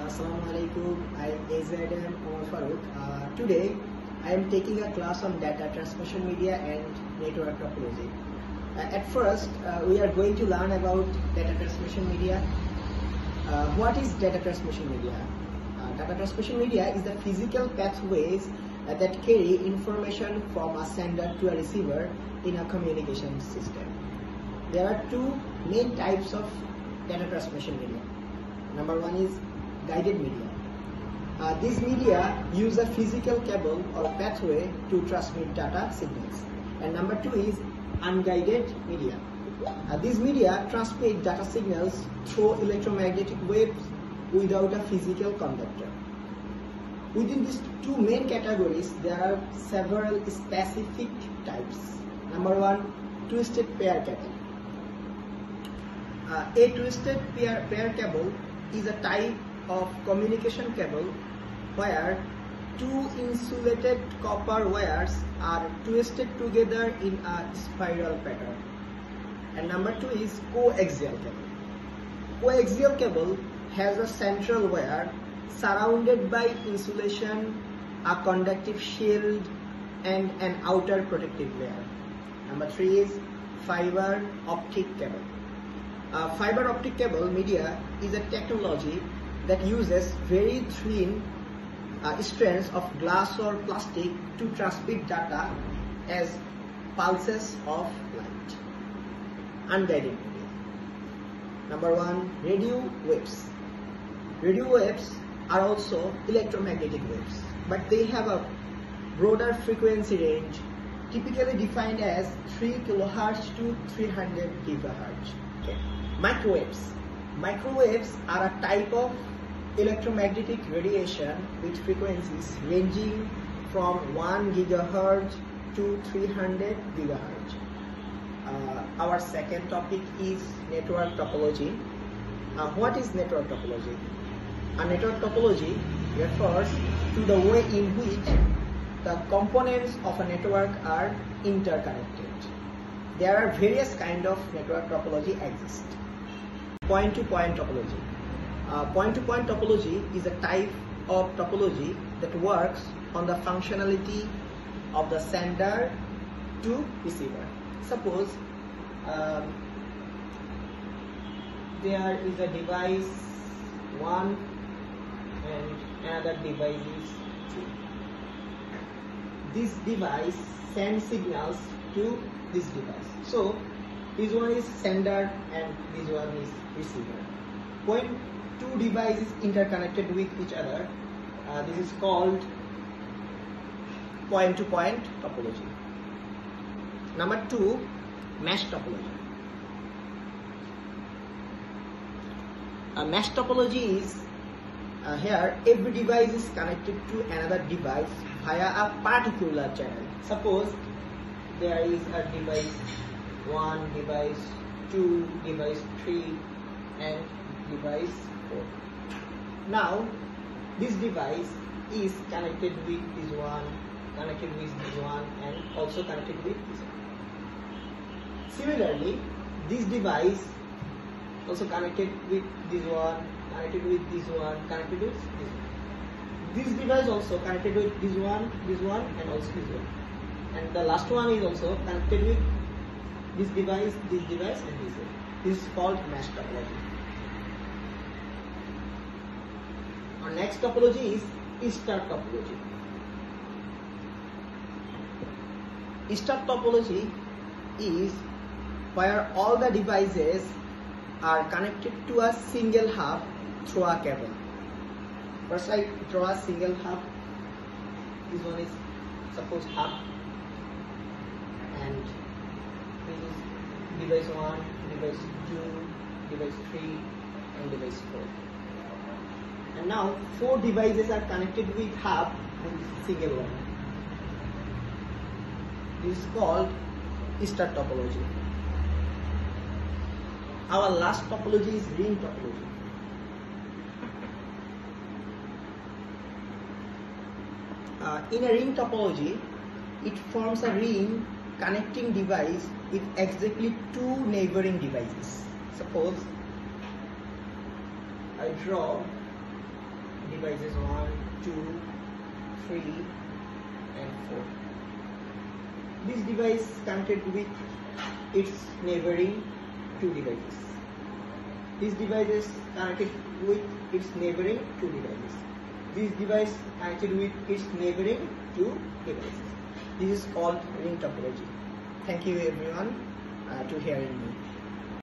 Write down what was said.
Assalamualaikum. I am AZM Omar Farooq. Today I am taking a class on data transmission media and network topology. At first we are going to learn about data transmission media. What is data transmission media? Data transmission media is the physical pathways that carry information from a sender to a receiver in a communication system. There are two main types of data transmission media. Number one is guided media. These media use a physical cable or pathway to transmit data signals. And number two is unguided media. These media transmit data signals through electromagnetic waves without a physical conductor. Within these two main categories, there are several specific types. Number one, twisted pair cable. A twisted pair cable is a type of communication cable where two insulated copper wires are twisted together in a spiral pattern. And number two is coaxial cable. Coaxial cable has a central wire surrounded by insulation, a conductive shield, and an outer protective layer. Number three is fiber optic cable. Fiber optic cable media is a technology that uses very thin strands of glass or plastic to transmit data as pulses of light. Unguided media. Number one, radio waves. Radio waves are also electromagnetic waves, but they have a broader frequency range, typically defined as 3 kHz to 300 GHz. Okay. Microwaves. Microwaves are a type of electromagnetic radiation with frequencies ranging from 1 GHz to 300 GHz. Our second topic is network topology. What is network topology? A network topology refers to the way in which the components of a network are interconnected. There are various kinds of network topology exist. Point-to-point topology. Point-to-point topology is a type of topology that works on the functionality of the sender to receiver. Suppose there is a device 1 and another device is 2. This device sends signals to this device. So this one is sender and this one is receiver. When two devices interconnected with each other, this is called point-to-point topology. Number two, mesh topology. Mesh topology is here every device is connected to another device via a particular channel. Suppose there is a device 1, device 2, device 3 and device 4. Now this device is connected with this one, connected with this one and also connected with this one. Similarly, this device also connected with this one, connected with this one, connected with this one. This device also connected with this one and also this one. And the last one is also connected with this device and this one. This is called mesh topology. Our next topology is star topology. Star topology is where all the devices are connected to a single hub through a cable. First I draw a single hub. This one is suppose hub and this is device 1, device 2, device 3 and device 4. And now 4 devices are connected with hub with single one. This is called star topology. Our last topology is ring topology. In a ring topology, it forms a ring connecting device with exactly 2 neighboring devices. Suppose I draw devices 1, 2, 3 and 4. This device connected with its neighboring 2 devices. This device is connected with its neighboring 2 devices. This device connected with its neighboring 2 devices. This is called ring topology. Thank you everyone to hearing me.